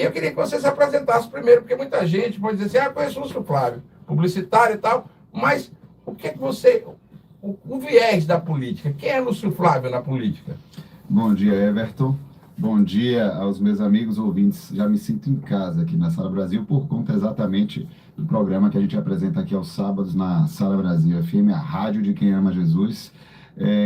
E eu queria que você se apresentasse primeiro, porque muita gente pode dizer assim, conheço o Lúcio Flávio, publicitário e tal, mas o que é que você... O viés da política, quem é Lúcio Flávio na política? Bom dia, Everton. Bom dia aos meus amigos ouvintes. Já me sinto em casa aqui na Sala Brasil, por conta exatamente do programa que a gente apresenta aqui aos sábados na Sala Brasil FM, a rádio de quem ama Jesus.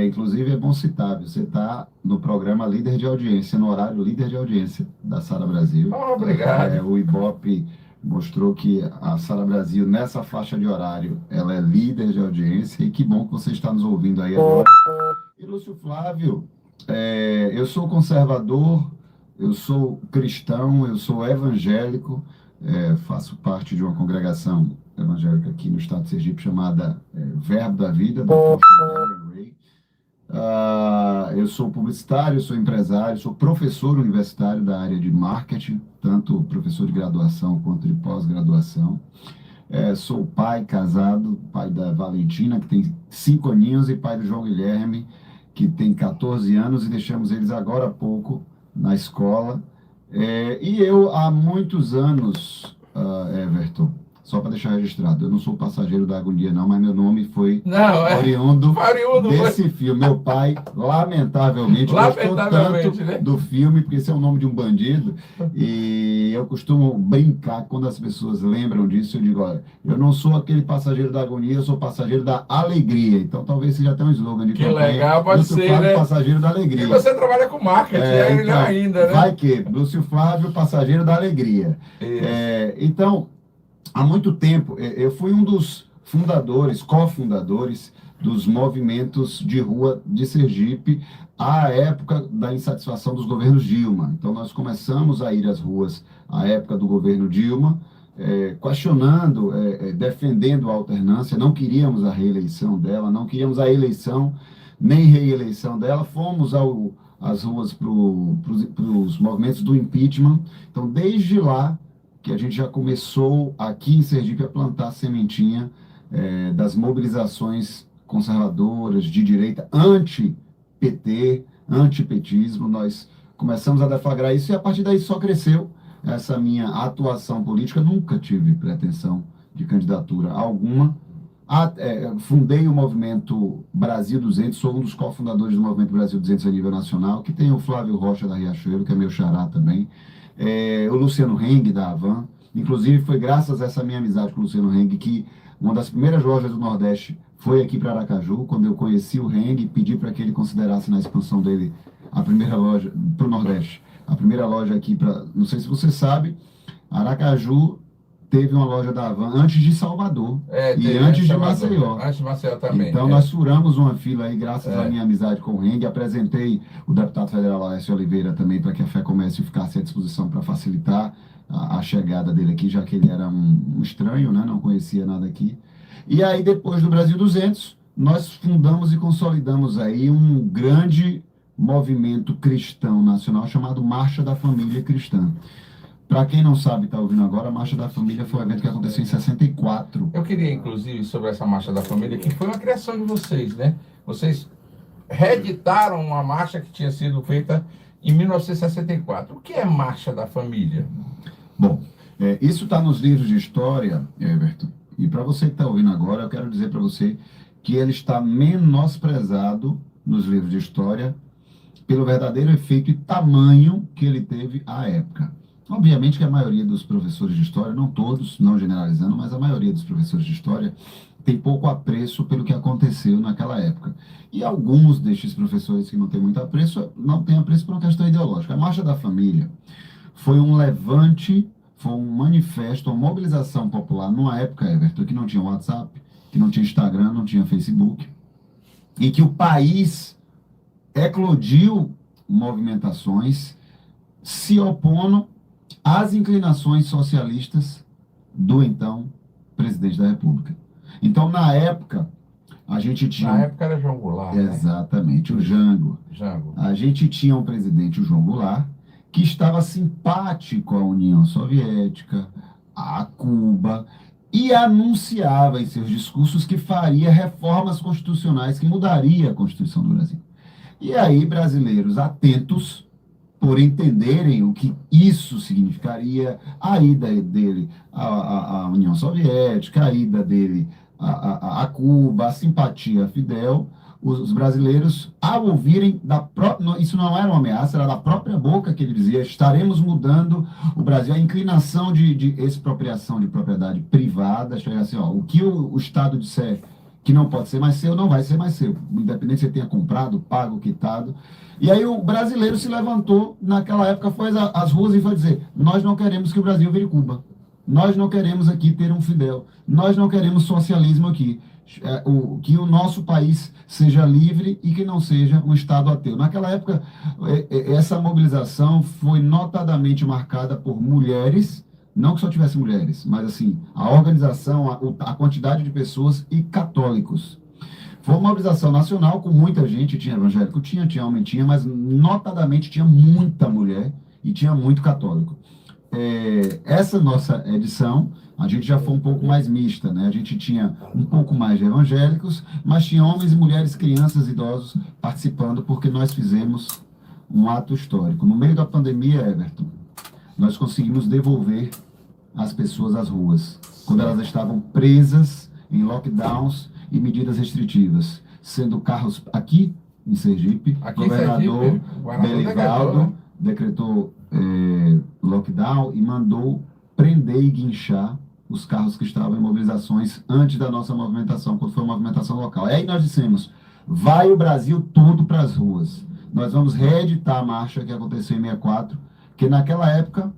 Inclusive, é bom citar, você está no programa Líder de Audiência, no horário Líder de Audiência da Sala Brasil. Obrigado. O Ibope mostrou que a Sala Brasil, nessa faixa de horário, ela é líder de audiência, e que bom que você está nos ouvindo aí agora. E Lúcio Flávio, eu sou conservador, eu sou cristão, eu sou evangélico, faço parte de uma congregação evangélica aqui no estado de Sergipe chamada Verbo da Vida, do apóstolo Darren Ray. Eu sou publicitário, sou empresário, sou professor universitário da área de marketing, tanto professor de graduação quanto de pós-graduação. Sou pai, casado, pai da Valentina, que tem 5 aninhos, e pai do João Guilherme, que tem 14 anos, e deixamos eles agora há pouco na escola. E eu, há muitos anos, Everton, só para deixar registrado, eu não sou passageiro da agonia, não, mas meu nome foi oriundo desse filme. Meu pai, lamentavelmente gostou tanto, né, do filme, porque esse é o nome de um bandido, e eu costumo brincar quando as pessoas lembram disso. Eu digo, olha, eu não sou aquele passageiro da agonia, eu sou passageiro da alegria. Então talvez seja até um slogan de campanha. Que legal, pode Lúcio ser, Flávio, né? Passageiro da alegria. E você trabalha com marketing, então, ainda, né? Vai que, Lúcio Flávio, passageiro da alegria. Então, há muito tempo, eu fui um dos fundadores, cofundadores dos movimentos de rua de Sergipe, à época da insatisfação dos governos Dilma. Então, nós começamos a ir às ruas à época do governo Dilma, questionando, defendendo a alternância. Não queríamos a reeleição dela, não queríamos a eleição nem reeleição dela. Fomos às ruas para os movimentos do impeachment. Então, desde lá, que a gente já começou aqui em Sergipe a plantar a sementinha das mobilizações conservadoras, de direita, anti-PT, anti-petismo. Nós começamos a deflagrar isso, e a partir daí só cresceu essa minha atuação política. Nunca tive pretensão de candidatura alguma. Fundei o movimento Brasil 200, sou um dos cofundadores do movimento Brasil 200 a nível nacional, que tem o Flávio Rocha da Riachuelo, que é meu xará também. O Luciano Heng, da Havan. Inclusive, foi graças a essa minha amizade com o Luciano Heng que uma das primeiras lojas do Nordeste foi aqui para Aracaju. Quando eu conheci o Heng e pedi para que ele considerasse na expansão dele a primeira loja para o Nordeste. A primeira loja aqui não sei se você sabe, Aracaju teve uma loja da Havan antes de Salvador e antes de Maceió. Antes de Maceió também. Então, nós furamos uma fila aí, graças à minha amizade com o Heng. Apresentei o deputado federal Laércio Oliveira também, para que a Fé Comércio ficasse à disposição para facilitar a chegada dele aqui, já que ele era um estranho, né? Não conhecia nada aqui. E aí, depois do Brasil 200, nós fundamos e consolidamos aí um grande movimento cristão nacional chamado Marcha da Família Cristã. Para quem não sabe, está ouvindo agora, a Marcha da Família foi um evento que aconteceu em 64. Eu queria, inclusive, sobre essa Marcha da Família, que foi uma criação de vocês, né? Vocês reeditaram uma marcha que tinha sido feita em 1964. O que é Marcha da Família? Bom, isso está nos livros de história, Everton. E para você que está ouvindo agora, eu quero dizer para você que ele está menosprezado nos livros de história pelo verdadeiro efeito e tamanho que ele teve à época. Obviamente que a maioria dos professores de história, não todos, não generalizando, mas a maioria dos professores de história tem pouco apreço pelo que aconteceu naquela época. E alguns destes professores que não têm muito apreço, não têm apreço por uma questão ideológica. A Marcha da Família foi um levante, foi um manifesto, uma mobilização popular numa época, Everton, que não tinha WhatsApp, que não tinha Instagram, não tinha Facebook, e que o país eclodiu movimentações se opondo às inclinações socialistas do então presidente da República. Então, na época, a gente tinha... Na época era João Goulart. Exatamente, né? O Jango. A gente tinha um presidente, o João Goulart, que estava simpático à União Soviética, a Cuba, e anunciava em seus discursos que faria reformas constitucionais que mudaria a Constituição do Brasil. E aí, brasileiros atentos, por entenderem o que isso significaria, a ida dele à União Soviética, a ida dele a Cuba, a simpatia a Fidel, os brasileiros, ao ouvirem isso não era uma ameaça, era da própria boca que ele dizia: estaremos mudando o Brasil, a inclinação de expropriação de propriedade privada, chegar assim, ó, o que o Estado disser que não pode ser mais seu, não vai ser mais seu, independente se você tenha comprado, pago, quitado. E aí o brasileiro se levantou, naquela época foi às ruas e foi dizer: nós não queremos que o Brasil vire Cuba, nós não queremos aqui ter um Fidel, nós não queremos socialismo aqui, que o nosso país seja livre e que não seja um Estado ateu. Naquela época, essa mobilização foi notadamente marcada por mulheres, não que só tivesse mulheres, mas assim, a organização, a quantidade de pessoas e católicos. Foi uma mobilização nacional com muita gente, tinha evangélico, tinha homem, tinha, mas notadamente tinha muita mulher e tinha muito católico. Essa nossa edição, a gente já foi um pouco mais mista, né? A gente tinha um pouco mais de evangélicos, mas tinha homens e mulheres, crianças, idosos participando, porque nós fizemos um ato histórico. No meio da pandemia, Everton, nós conseguimos devolver as pessoas às ruas, quando elas estavam presas em lockdowns e medidas restritivas, sendo carros aqui em Sergipe, o governador Belivaldo decretou lockdown e mandou prender e guinchar os carros que estavam em mobilizações antes da nossa movimentação, quando foi uma movimentação local. Aí nós dissemos: vai o Brasil todo para as ruas. Nós vamos reeditar a marcha que aconteceu em 64, que naquela época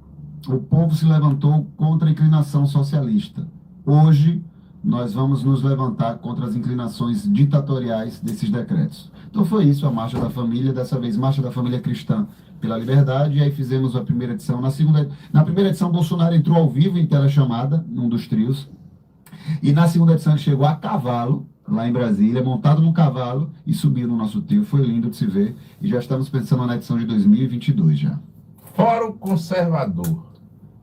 o povo se levantou contra a inclinação socialista. Hoje nós vamos nos levantar contra as inclinações ditatoriais desses decretos. Então foi isso, a Marcha da Família, dessa vez Marcha da Família Cristã pela Liberdade, e aí fizemos a primeira edição. Na primeira edição, Bolsonaro entrou ao vivo em telechamada, num dos trios, e na segunda edição ele chegou a cavalo, lá em Brasília, montado num cavalo, e subiu no nosso trio. Foi lindo de se ver, e já estamos pensando na edição de 2022 já. Fórum Conservador.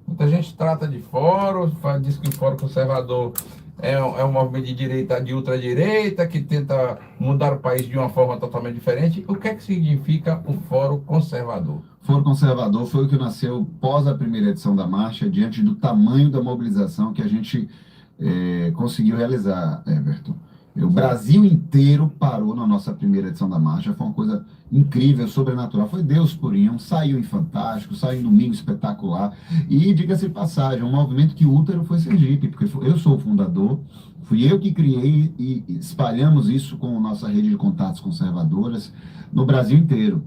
Muita gente trata de fórum, diz que o Fórum Conservador é um movimento de direita, de ultradireita, que tenta mudar o país de uma forma totalmente diferente. O que é que significa o Fórum Conservador? O Fórum Conservador foi o que nasceu pós a primeira edição da marcha, diante do tamanho da mobilização que a gente conseguiu realizar, Everton. O Brasil inteiro parou na nossa primeira edição da marcha, foi uma coisa incrível, sobrenatural. Foi Deus purinho, saiu em Fantástico, saiu em Domingo Espetacular. E, diga-se de passagem, um movimento que útero foi Sergipe, porque eu sou o fundador, fui eu que criei e espalhamos isso com a nossa rede de contatos conservadoras no Brasil inteiro.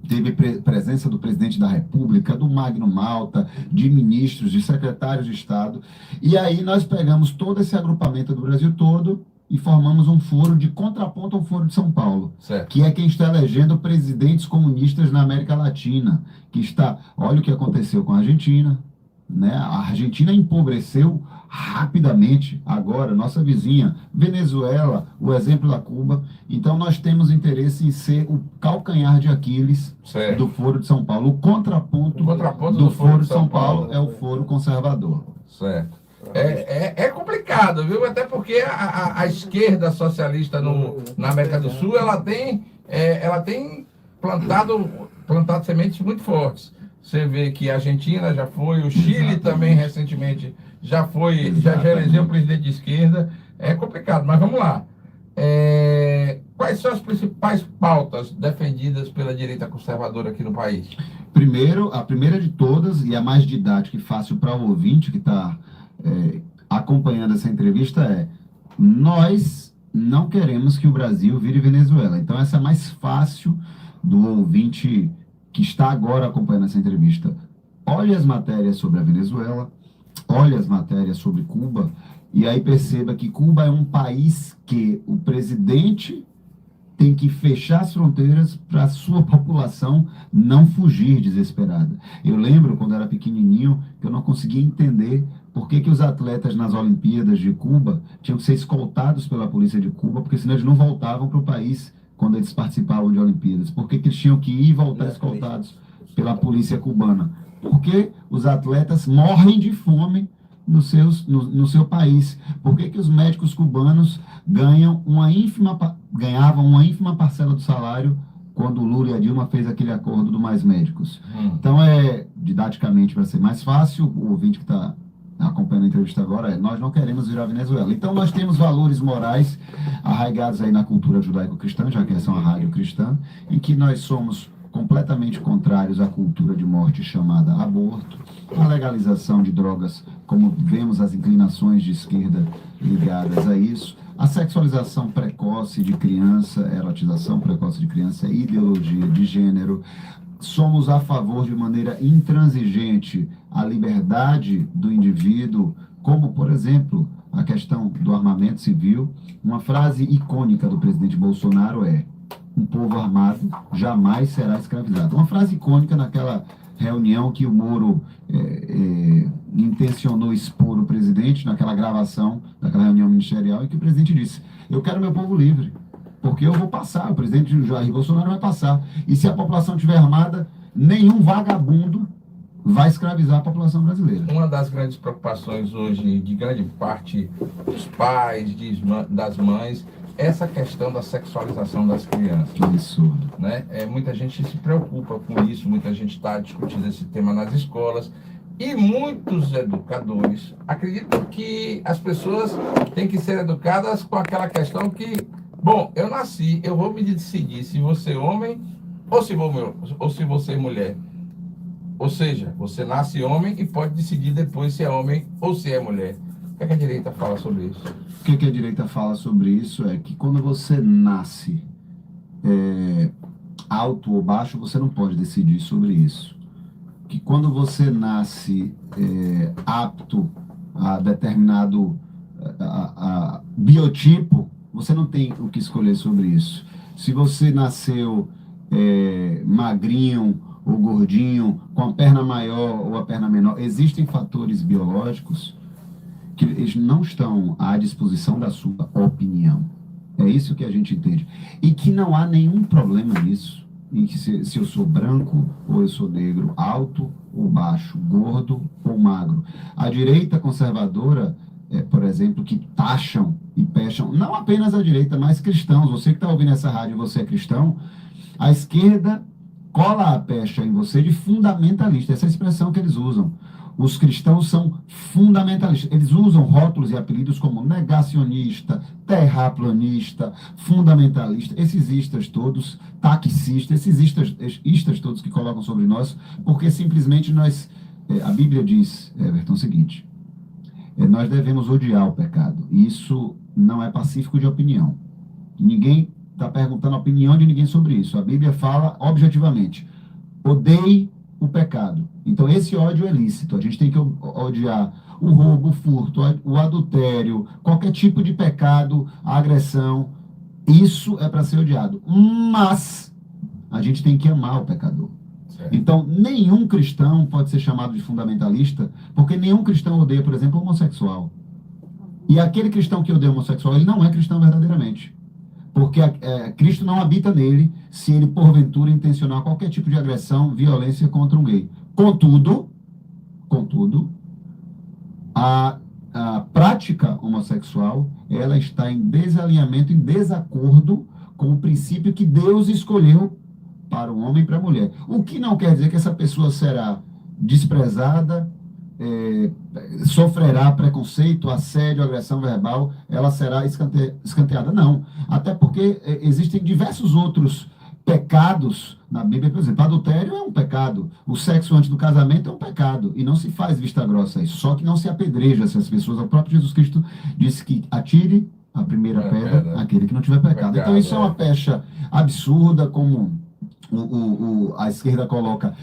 Teve presença do presidente da República, do Magno Malta, de ministros, de secretários de Estado. E aí nós pegamos todo esse agrupamento do Brasil todo e formamos um foro de contraponto ao Foro de São Paulo, certo, que é quem está elegendo presidentes comunistas na América Latina, olha o que aconteceu com a Argentina, né? A Argentina empobreceu rapidamente, agora, nossa vizinha, Venezuela, o exemplo da Cuba. Então nós temos interesse em ser o calcanhar de Aquiles, certo, do Foro de São Paulo. O contraponto do Foro de São Paulo é o Foro Conservador. Certo. É complicado, viu? Até porque a esquerda socialista na América do Sul, ela tem plantado sementes muito fortes. Você vê que a Argentina já foi, o Chile, exatamente, também recentemente já elegeu um presidente de esquerda. É complicado, mas vamos lá. Quais são as principais pautas defendidas pela direita conservadora aqui no país? Primeiro, a primeira de todas, e a mais didática e fácil para o ouvinte que está acompanhando essa entrevista, nós não queremos que o Brasil vire Venezuela. Então essa é a mais fácil do ouvinte que está agora acompanhando essa entrevista. Olhe as matérias sobre a Venezuela, olhe as matérias sobre Cuba, e aí perceba que Cuba é um país que o presidente tem que fechar as fronteiras para a sua população não fugir desesperada. Eu lembro, quando era pequenininho, que eu não conseguia entender por que os atletas nas Olimpíadas de Cuba tinham que ser escoltados pela polícia de Cuba, porque senão eles não voltavam para o país quando eles participavam de Olimpíadas. Por que eles tinham que ir e voltar escoltados pela polícia cubana? Porque os atletas morrem de fome no seu país. Por que os médicos cubanos ganhavam uma ínfima parcela do salário quando o Lula e a Dilma fez aquele acordo do Mais Médicos. Então, didaticamente, para ser mais fácil, o ouvinte que está acompanhando a entrevista agora, nós não queremos virar Venezuela. Então, nós temos valores morais arraigados aí na cultura judaico-cristã, já que essa é uma rádio cristã, em que nós somos completamente contrários à cultura de morte chamada aborto, a legalização de drogas, como vemos as inclinações de esquerda ligadas a isso, a sexualização precoce de criança, erotização precoce de criança, ideologia de gênero. Somos a favor de maneira intransigente a liberdade do indivíduo, como, por exemplo, a questão do armamento civil. Uma frase icônica do presidente Bolsonaro é: um povo armado jamais será escravizado. Uma frase icônica naquela reunião que o Moro intencionou expor o presidente, naquela gravação daquela reunião ministerial, em que o presidente disse: eu quero meu povo livre, porque eu vou passar, o presidente Jair Bolsonaro vai passar. E se a população estiver armada, nenhum vagabundo vai escravizar a população brasileira. Uma das grandes preocupações hoje, de grande parte dos pais, das mães, essa questão da sexualização das crianças. Que absurdo. Né? Muita gente se preocupa com isso, muita gente está discutindo esse tema nas escolas, e muitos educadores acreditam que as pessoas têm que ser educadas com aquela questão que, bom, eu nasci, eu vou me decidir se você é homem ou se você é mulher. Ou seja, você nasce homem e pode decidir depois se é homem ou se é mulher. O que é que a direita fala sobre isso? O que a direita fala sobre isso é que quando você nasce alto ou baixo, você não pode decidir sobre isso. Que quando você nasce apto a determinado biotipo, você não tem o que escolher sobre isso. Se você nasceu magrinho ou gordinho, com a perna maior ou a perna menor, existem fatores biológicos que eles não estão à disposição da sua opinião. É isso que a gente entende. E que não há nenhum problema nisso. Em que se eu sou branco ou eu sou negro, alto ou baixo, gordo ou magro. A direita conservadora, por exemplo, que taxam e pecham, não apenas a direita, mas cristãos. Você que está ouvindo essa rádio e você é cristão, a esquerda cola a pecha em você de fundamentalista. Essa é a expressão que eles usam. Os cristãos são fundamentalistas. Eles usam rótulos e apelidos como negacionista, terraplanista, fundamentalista, esses istas todos, taxistas, esses istas todos que colocam sobre nós, porque simplesmente nós, a Bíblia diz, Everton, o seguinte: nós devemos odiar o pecado. E isso não é pacífico de opinião. Ninguém está perguntando a opinião de ninguém sobre isso. A Bíblia fala objetivamente: odeie o pecado. Então, esse ódio é lícito. A gente tem que odiar o roubo, o furto, o adultério, qualquer tipo de pecado, a agressão. Isso é para ser odiado. Mas a gente tem que amar o pecador. Certo. Então, nenhum cristão pode ser chamado de fundamentalista, porque nenhum cristão odeia, por exemplo, o homossexual. E aquele cristão que odeia o homossexual, ele não é cristão verdadeiramente. Porque Cristo não habita nele se ele, porventura, intencionar qualquer tipo de agressão, violência contra um gay. Contudo, a prática homossexual, ela está em desalinhamento, em desacordo com o princípio que Deus escolheu para o homem e para a mulher. O que não quer dizer que essa pessoa será desprezada, sofrerá preconceito, assédio, agressão verbal, ela será escanteada. Não. Até porque existem diversos outros pecados na Bíblia. Por exemplo, adultério é um pecado. O sexo antes do casamento é um pecado. E não se faz vista grossa a isso. Só que não se apedreja essas pessoas. O próprio Jesus Cristo disse que atire a primeira pedra aquele que não tiver pecado. Então isso é uma pecha absurda, como a esquerda coloca: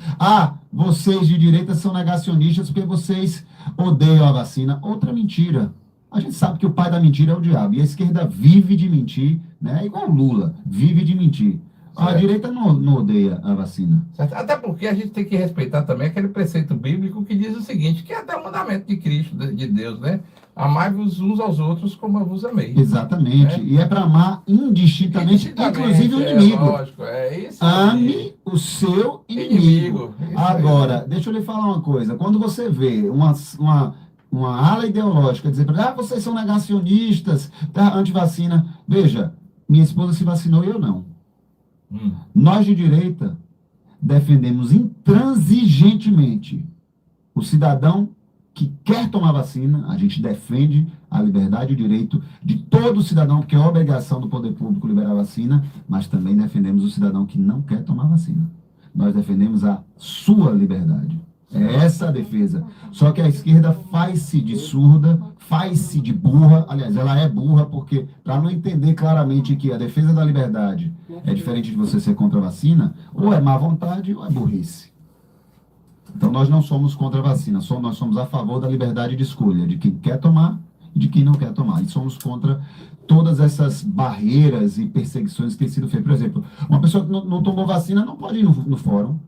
vocês de direita são negacionistas porque vocês odeiam a vacina. Outra mentira. A gente sabe que o pai da mentira é o diabo. E a esquerda vive de mentir, né? Igual o Lula, vive de mentir. A direita não odeia a vacina. Certo. Até porque a gente tem que respeitar também aquele preceito bíblico que diz o seguinte, que é até o mandamento de Cristo, de Deus, né? Amai-vos uns aos outros como eu vos amei. Exatamente. E é para amar indistintamente, inclusive o inimigo. Lógico, isso. Ame o seu inimigo. Agora, deixa eu lhe falar uma coisa. Quando você vê uma ala ideológica dizer, vocês são negacionistas, antivacina. Veja, minha esposa se vacinou e eu não. Nós de direita defendemos intransigentemente o cidadão que quer tomar vacina. A gente defende a liberdade e o direito de todo cidadão, porque é obrigação do poder público liberar a vacina, mas também defendemos o cidadão que não quer tomar vacina. Nós defendemos a sua liberdade. É essa a defesa. Só que a esquerda faz-se de surda, faz-se de burra. Aliás, ela é burra porque, para não entender claramente que a defesa da liberdade é diferente de você ser contra a vacina, ou é má vontade ou é burrice. Então, nós não somos contra a vacina, nós somos a favor da liberdade de escolha, de quem quer tomar e de quem não quer tomar. E somos contra todas essas barreiras e perseguições que têm sido feitas. Por exemplo, uma pessoa que não tomou vacina não pode ir no fórum.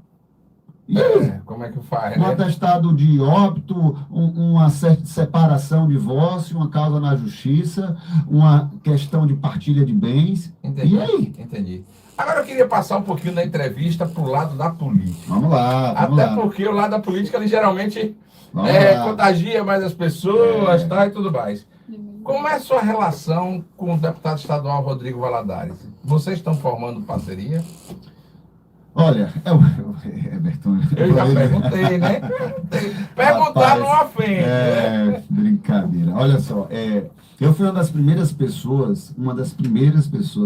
Como é que faz, um né? atestado de óbito, uma separação, divórcio, uma causa na justiça, uma questão de partilha de bens. Entendi, E aí? entendi. Agora eu queria passar um pouquinho da entrevista para o lado da política. Vamos lá, vamos Até lá. porque o lado da política, ele geralmente Vamos lá. contagia mais as pessoas, tá, e tudo mais. Como é a sua relação com o deputado estadual Rodrigo Valadares? Vocês estão formando parceria? Olha, Everton, Eu já perguntei, né? Perguntar não ofende. Brincadeira. Olha só, eu fui uma das primeiras pessoas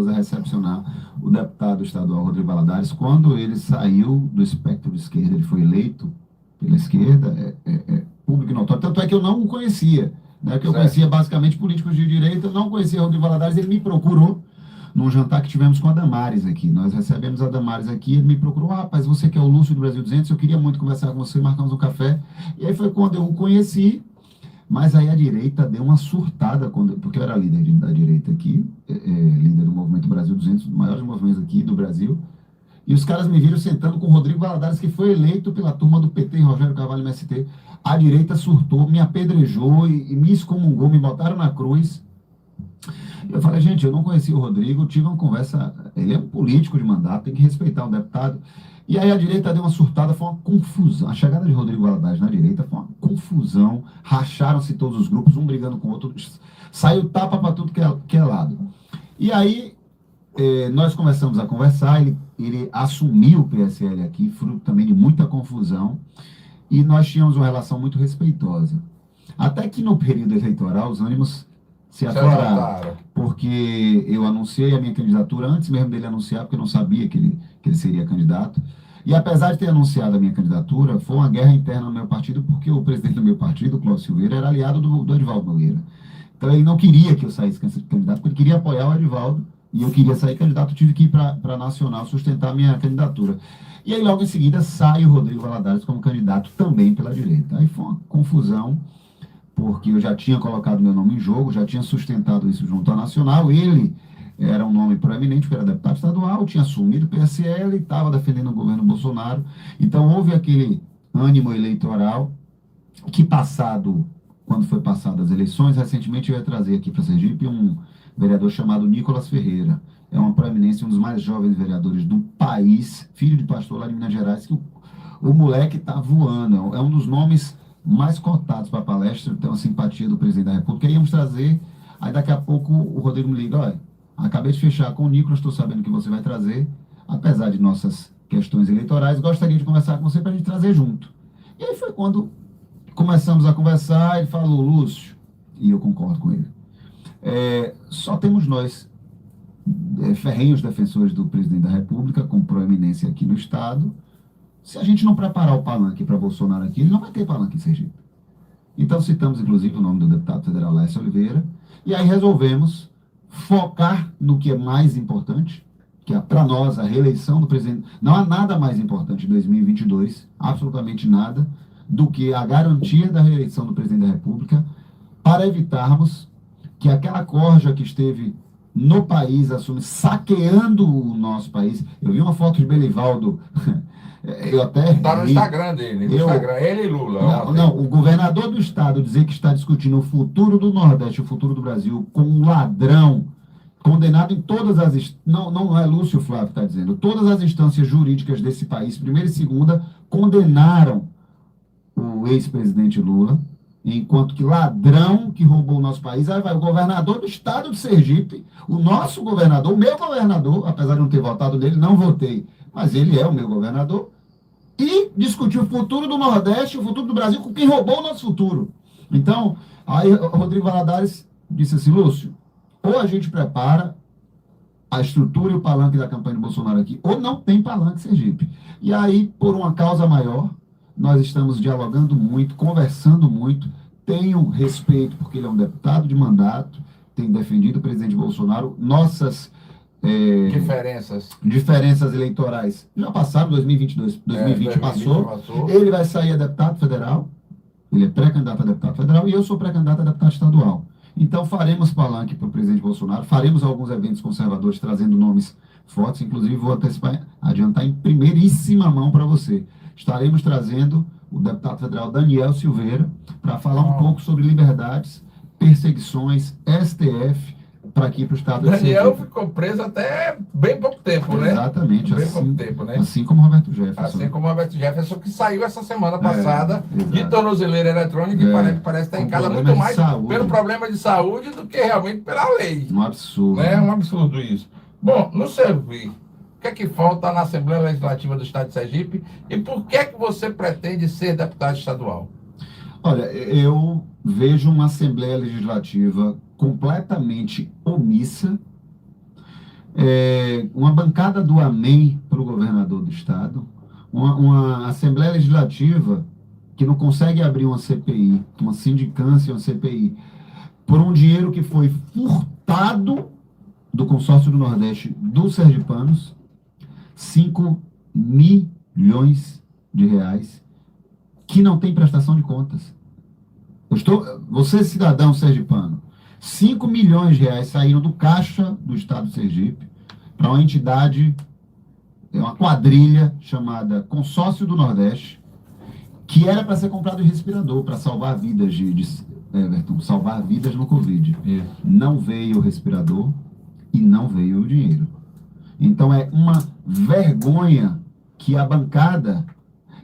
a recepcionar o deputado estadual Rodrigo Valadares quando ele saiu do espectro de esquerda. Ele foi eleito pela esquerda, público e notório. Tanto é que eu não o conhecia, né? Que eu conhecia basicamente políticos de direita, eu não conhecia Rodrigo Valadares. Ele me procurou num jantar que tivemos com a Damares aqui. Nós recebemos a Damares aqui, ele me procurou: rapaz, você que é o Lúcio do Brasil 200, eu queria muito conversar com você, marcamos um café. E aí foi quando eu o conheci, mas aí a direita deu uma surtada, porque eu era líder da direita aqui, líder do Movimento Brasil 200, dos maiores movimentos aqui do Brasil, e os caras me viram sentando com o Rodrigo Valadares, que foi eleito pela turma do PT, Rogério Carvalho, MST. A direita surtou, me apedrejou e me excomungou, me botaram na cruz. Eu falei: gente, eu não conheci o Rodrigo, tive uma conversa, ele é um político de mandato, tem que respeitar o deputado. E aí a direita deu uma surtada, foi uma confusão. A chegada de Rodrigo Valadares na direita foi uma confusão, racharam-se todos os grupos, um brigando com o outro, saiu tapa para tudo que é lado. E aí nós começamos a conversar, ele assumiu o PSL aqui, fruto também de muita confusão, e nós tínhamos uma relação muito respeitosa. Até que no período eleitoral os ânimos se afloraram, porque eu anunciei a minha candidatura antes mesmo dele anunciar, porque eu não sabia que ele seria candidato. E apesar de ter anunciado a minha candidatura, foi uma guerra interna no meu partido, porque o presidente do meu partido, Cláudio Silveira, era aliado do Edivaldo Nogueira. Então ele não queria que eu saísse candidato, porque ele queria apoiar o Edivaldo, e eu queria sair candidato, eu tive que ir para Nacional sustentar a minha candidatura. E aí logo em seguida sai o Rodrigo Valadares como candidato também pela direita. Aí foi uma confusão, porque eu já tinha colocado meu nome em jogo, já tinha sustentado isso junto à Nacional. Ele era um nome proeminente, porque era deputado estadual, tinha assumido o PSL e estava defendendo o governo Bolsonaro. Então houve aquele ânimo eleitoral que, quando foi passado as eleições, recentemente eu ia trazer aqui para Sergipe um vereador chamado Nicolas Ferreira. É uma proeminência, um dos mais jovens vereadores do país, filho de pastor lá de Minas Gerais, que o moleque está voando, é um dos nomes mais cotados para a palestra, tem uma simpatia do presidente da República. Íamos trazer, aí daqui a pouco o Rodrigo me liga: olha, acabei de fechar com o Nicolas, estou sabendo que você vai trazer, apesar de nossas questões eleitorais, gostaria de conversar com você para a gente trazer junto. E aí foi quando começamos a conversar, ele falou: Lúcio, e eu concordo com ele, só temos nós, ferrenhos defensores do presidente da República, com proeminência aqui no Estado. Se a gente não preparar o palanque para Bolsonaro aqui, ele não vai ter palanque em Sergipe. Então citamos, inclusive, o nome do deputado federal Lécio Oliveira, e aí resolvemos focar no que é mais importante, que é, para nós, a reeleição do presidente. Não há nada mais importante em 2022, absolutamente nada, do que a garantia da reeleição do presidente da República, para evitarmos que aquela corja que esteve no país, saqueando o nosso país. Eu vi uma foto de Belivaldo. Eu até está no Instagram dele, Instagram, ele e Lula. Não, o governador do estado dizer que está discutindo o futuro do Nordeste, o futuro do Brasil, com um ladrão condenado em todas as... Não é Lúcio Flávio que está dizendo. Todas as instâncias jurídicas desse país, primeira e segunda, condenaram o ex-presidente Lula. enquanto que ladrão que roubou o nosso país. Aí vai o governador do estado de Sergipe, o nosso governador, o meu governador, apesar de não ter votado nele, não votei, mas ele é o meu governador, e discutir o futuro do Nordeste, o futuro do Brasil, com quem roubou o nosso futuro. Então, aí o Rodrigo Valadares disse assim, Lúcio, ou a gente prepara a estrutura e o palanque da campanha de Bolsonaro aqui, ou não tem palanque Sergipe. E aí, por uma causa maior, nós estamos dialogando muito, conversando muito, tenho respeito, porque ele é um deputado de mandato, tem defendido o presidente Bolsonaro, nossas diferenças eleitorais já passaram, 2020 passou, ele vai sair a deputado federal, ele é pré-candidato a deputado federal, e eu sou pré-candidato a deputado estadual. Então, faremos palanque para o presidente Bolsonaro, faremos alguns eventos conservadores trazendo nomes fortes, inclusive vou adiantar em primeiríssima mão para você. Estaremos trazendo o deputado federal Daniel Silveira para falar um pouco sobre liberdades, perseguições, STF, para aqui para o estado de Sergipe. Daniel ficou preso até bem pouco tempo, né? Exatamente. Bem pouco tempo, né? Assim como Roberto Jefferson. Assim como Roberto Jefferson, que saiu essa semana passada de tornozeleira eletrônica e parece estar em casa muito mais pelo problema de saúde do que realmente pela lei. Um absurdo. É um absurdo isso. Bom, no servir, o que é que falta na Assembleia Legislativa do Estado de Sergipe e por que é que você pretende ser deputado estadual? Olha, eu vejo uma Assembleia Legislativa completamente omissa, uma bancada do amém para o governador do estado, uma Assembleia Legislativa que não consegue abrir uma CPI, uma sindicância, uma CPI, por um dinheiro que foi furtado do consórcio do Nordeste dos sergipanos, 5 milhões de reais, que não tem prestação de contas. Você, cidadão sergipano, 5 milhões de reais saíram do caixa do estado de Sergipe para uma entidade, uma quadrilha chamada Consórcio do Nordeste, que era para ser comprado de respirador, para salvar vidas Everton, salvar vidas no Covid. Isso. Não veio o respirador e não veio o dinheiro. Então é uma vergonha que a bancada...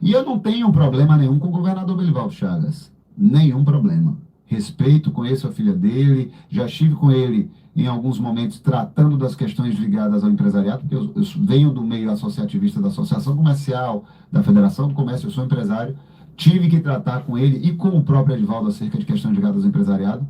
E eu não tenho problema nenhum com o governador Belivaldo Chagas. Nenhum problema. Respeito, conheço a filha dele, já estive com ele em alguns momentos tratando das questões ligadas ao empresariado, porque eu venho do meio associativista da Associação Comercial, da Federação do Comércio, eu sou empresário, tive que tratar com ele e com o próprio Edivaldo acerca de questões ligadas ao empresariado,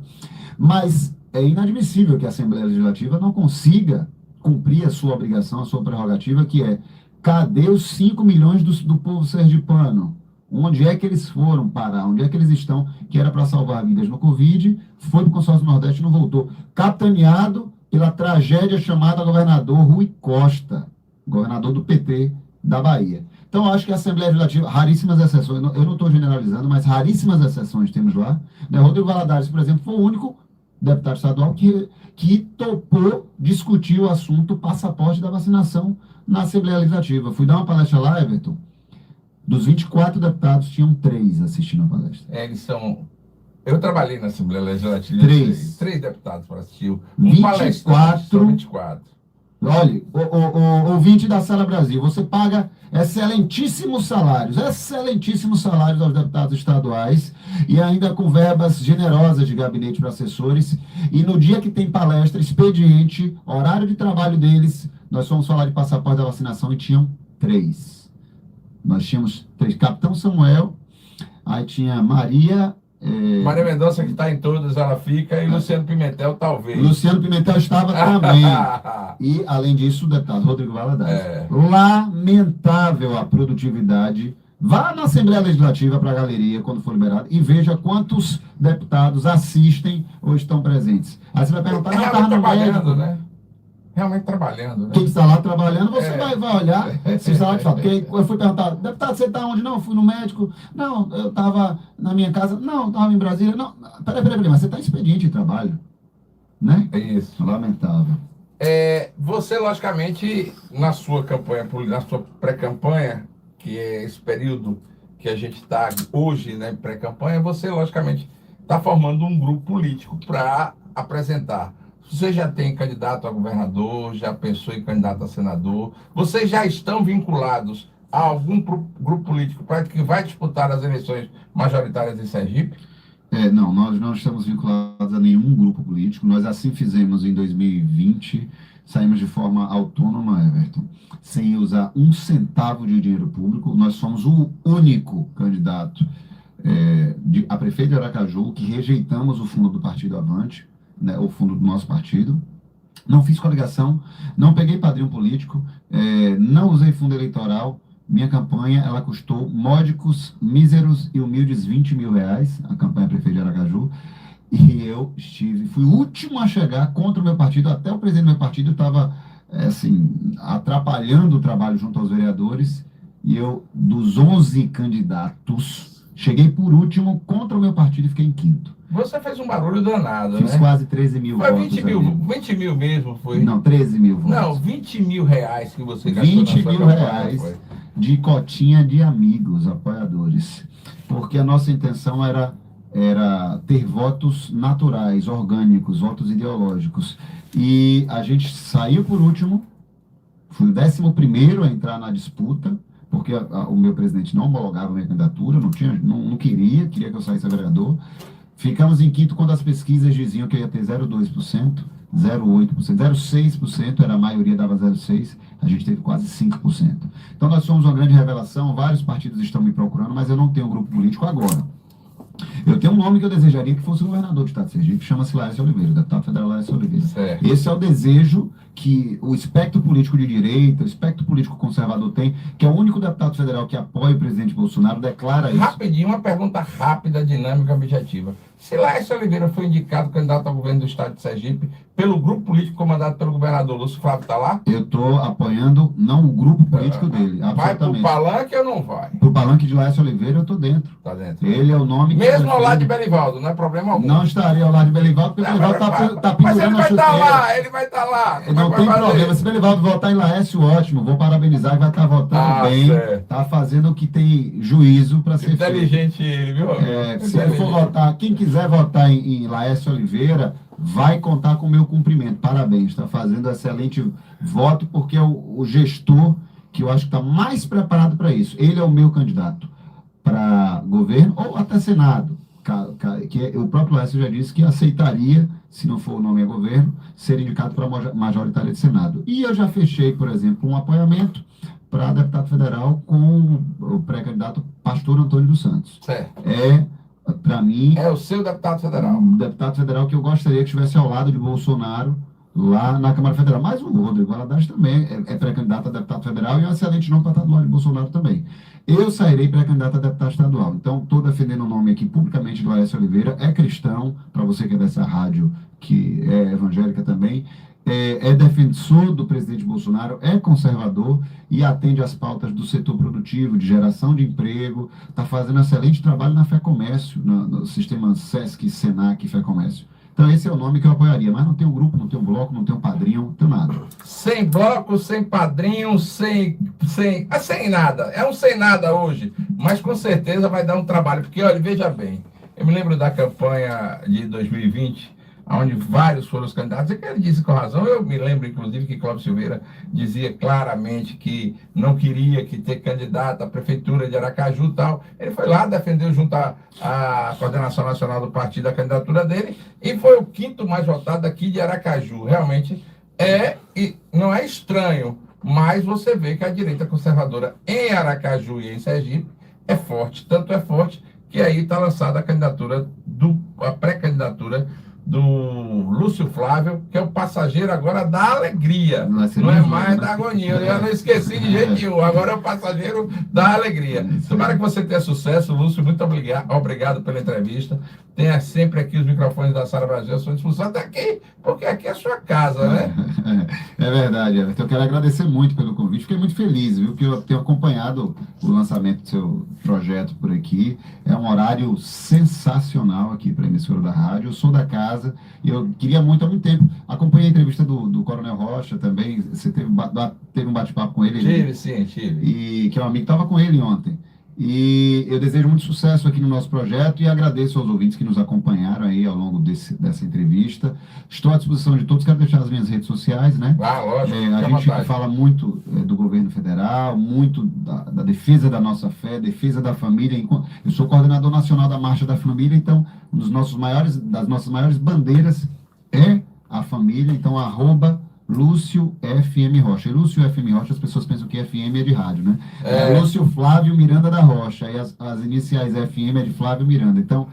mas é inadmissível que a Assembleia Legislativa não consiga cumprir a sua obrigação, a sua prerrogativa, que é: cadê os 5 milhões do povo sergipano? Onde é que eles foram parar? Onde é que eles estão? Que era para salvar vidas no Covid, foi para o Consórcio do Nordeste e não voltou. Capitaneado pela tragédia chamada governador Rui Costa, governador do PT da Bahia. Então, acho que a Assembleia Legislativa, raríssimas exceções, eu não estou generalizando, mas raríssimas exceções temos lá. Né? Rodrigo Valadares, por exemplo, foi o único deputado estadual que topou discutir o assunto passaporte da vacinação na Assembleia Legislativa. Fui dar uma palestra lá, Everton. Dos 24 deputados, tinham 3 assistindo a palestra. Eles são... Eu trabalhei na Assembleia Legislativa. 3 deputados para assistir. 24. Olha, o ouvinte da Sala Brasil, você paga excelentíssimos salários aos deputados estaduais e ainda com verbas generosas de gabinete para assessores. E no dia que tem palestra, expediente, horário de trabalho deles, nós fomos falar de passaporte da vacinação e tinham 3. Nós tínhamos 3. Capitão Samuel, aí tinha Maria Mendonça, que está em todas, ela fica, e Luciano Pimentel, talvez. Luciano Pimentel estava também. E, além disso, o deputado Rodrigo Valadares. Lamentável a produtividade. Vá na Assembleia Legislativa para a galeria, quando for liberado, e veja quantos deputados assistem ou estão presentes. Aí você vai perguntar, não, estava no médico, né? Realmente trabalhando, né? Quem está lá trabalhando, você vai olhar se está lá de fato. Porque eu fui perguntar, deputado, você está onde? Não, eu fui no médico. Não, eu estava na minha casa. Não, eu estava em Brasília. Não, peraí, mas você está em expediente de trabalho. Né? É isso. Lamentável. Você, logicamente, na sua campanha, na sua pré-campanha, que é esse período que a gente está hoje, né, pré-campanha, você, logicamente, está formando um grupo político para apresentar. Você já tem candidato a governador, já pensou em candidato a senador? Vocês já estão vinculados a algum grupo político para que vai disputar as eleições majoritárias em Sergipe? Não, nós não estamos vinculados a nenhum grupo político. Nós assim fizemos em 2020, saímos de forma autônoma, Everton, sem usar um centavo de dinheiro público. Nós somos o único candidato a prefeito de Aracaju que rejeitamos o fundo do Partido Avante, né, o fundo do nosso partido. Não fiz coligação, não peguei padrinho político, não usei fundo eleitoral. Minha campanha, ela custou módicos, míseros e humildes R$20 mil, a campanha prefeito de Aracaju, e eu fui o último a chegar contra o meu partido, até o presidente do meu partido estava, assim, atrapalhando o trabalho junto aos vereadores, e eu, dos 11 candidatos, cheguei por último contra o meu partido e fiquei em quinto. Você fez um barulho danado, Fiz né? quase 13 mil Foi votos. 20 mil, 20 mil mesmo, foi? Não, 13 mil votos. Não, 20 mil reais que você gastou 20 na sua mil campanha, reais foi. de cotinha de amigos, apoiadores. Porque a nossa intenção era ter votos naturais, orgânicos, votos ideológicos. E a gente saiu por último, fui o 11º a entrar na disputa, porque o meu presidente não homologava a minha candidatura, não queria que eu saísse a vereador. Ficamos em quinto quando as pesquisas diziam que eu ia ter 0,2%, 0,8%, 0,6%, era a maioria dava 0,6%, a gente teve quase 5%. Então nós somos uma grande revelação, vários partidos estão me procurando, mas eu não tenho um grupo político agora. Eu tenho um nome que eu desejaria que fosse o governador do estado de Sergipe, chama-se Laércio Oliveira, deputado federal Laércio Oliveira. Certo. Esse é o desejo que o espectro político de direita, o espectro político conservador tem, que é o único deputado federal que apoia o presidente Bolsonaro, declara isso. Rapidinho, uma pergunta rápida, dinâmica, objetiva. Se Laércio Oliveira foi indicado candidato ao governo do estado de Sergipe pelo grupo político comandado pelo governador Lúcio Flávio, está lá? Eu estou apoiando, não o grupo político dele, vai pro absolutamente. palanque ou não vai? Pro palanque de Laércio Oliveira eu estou dentro. Tá dentro. Ele é o nome que Mesmo eu ao lado de defendo. Belivaldo, não é problema algum. Não estaria ao lado de Belivaldo, porque o Belivaldo tá Mas ele pendurando a vai estar chuteira. lá, ele vai estar lá. Como Não é que tem vai fazer? problema. Se Belivaldo votar em Laércio, ótimo. Vou parabenizar, vai estar votando bem. Certo. Tá fazendo o que tem juízo para ser feito. Inteligente ele, viu? Se ele for votar, quem quiser votar em Laércio Oliveira, vai contar com o meu cumprimento. Parabéns, está fazendo excelente voto, porque é o gestor que eu acho que está mais preparado para isso. Ele é o meu candidato para governo ou até Senado. Que o próprio Laércio já disse que aceitaria, se não for o nome a governo, ser indicado para majoritária de Senado. E eu já fechei, por exemplo, um apoiamento para deputado federal com o pré-candidato Pastor Antônio dos Santos. Certo. Para mim, É o seu deputado federal. um deputado federal que eu gostaria que estivesse ao lado de Bolsonaro lá na Câmara Federal. Mas o Rodrigo Valadares também é pré-candidato a deputado federal e é um excelente nome para estar do lado de Bolsonaro também. Eu sairei pré-candidato a deputado estadual. Então, estou defendendo o nome aqui publicamente do Laércio Oliveira. É cristão, para você que é dessa rádio, que é evangélica também. É defensor do presidente Bolsonaro, é conservador e atende às pautas do setor produtivo, de geração de emprego, está fazendo excelente trabalho na FEComércio, no sistema SESC, SENAC, FEComércio. Então esse é o nome que eu apoiaria, mas não tem um grupo, não tem um bloco, não tem um padrinho, não tem nada. Sem bloco, sem padrinho, sem nada. É um sem nada hoje, mas com certeza vai dar um trabalho, porque olha, veja bem, eu me lembro da campanha de 2020, onde vários foram os candidatos, e que ele disse com razão. Eu me lembro, inclusive, que Cláudio Silveira dizia claramente que não queria que ter candidato à prefeitura de Aracaju e tal. Ele foi lá, defendeu junto à coordenação nacional do partido a candidatura dele, e foi o quinto mais votado aqui de Aracaju. Realmente e não é estranho, mas você vê que a direita conservadora em Aracaju e em Sergipe é forte, tanto é forte que aí está lançada a pré-candidatura do Lúcio Flávio, que é o passageiro agora da alegria, não é mais da agonia. Eu não esqueci de jeito nenhum, agora é o passageiro da alegria. Tomara que você tenha sucesso, Lúcio, muito obrigado pela entrevista. Tenha sempre aqui os microfones da Sara Brasil à sua disposição, até aqui, porque aqui é a sua casa, né? É verdade, Everton. Eu quero agradecer muito pelo convite, fiquei muito feliz, viu, que eu tenho acompanhado o lançamento do seu projeto por aqui. É um horário sensacional aqui para a emissora da rádio. Eu sou da casa e eu queria muito há muito tempo. Acompanhei a entrevista do Coronel Rocha também. Você teve um bate-papo com ele. Tive. E que é um amigo, estava com ele ontem. E eu desejo muito sucesso aqui no nosso projeto e agradeço aos ouvintes que nos acompanharam aí ao longo dessa entrevista. Estou à disposição de todos, quero deixar as minhas redes sociais, né? Lógico, A gente fala muito do governo federal, muito da defesa da nossa fé, defesa da família. Eu sou coordenador nacional da Marcha da Família, então das nossas maiores bandeiras é a família, então @Lúcio FM Rocha. E Lúcio FM Rocha, as pessoas pensam que FM é de rádio, né? Lúcio Flávio Miranda da Rocha. E as iniciais FM é de Flávio Miranda. Então,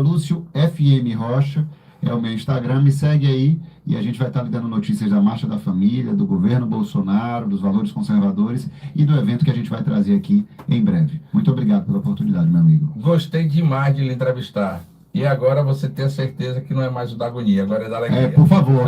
@Lúcio FM Rocha é o meu Instagram. Me segue aí e a gente vai estar lhe dando notícias da Marcha da Família, do governo Bolsonaro, dos valores conservadores e do evento que a gente vai trazer aqui em breve. Muito obrigado pela oportunidade, meu amigo. Gostei demais de lhe entrevistar. E agora você tem a certeza que não é mais o da agonia, agora é da alegria. Por favor.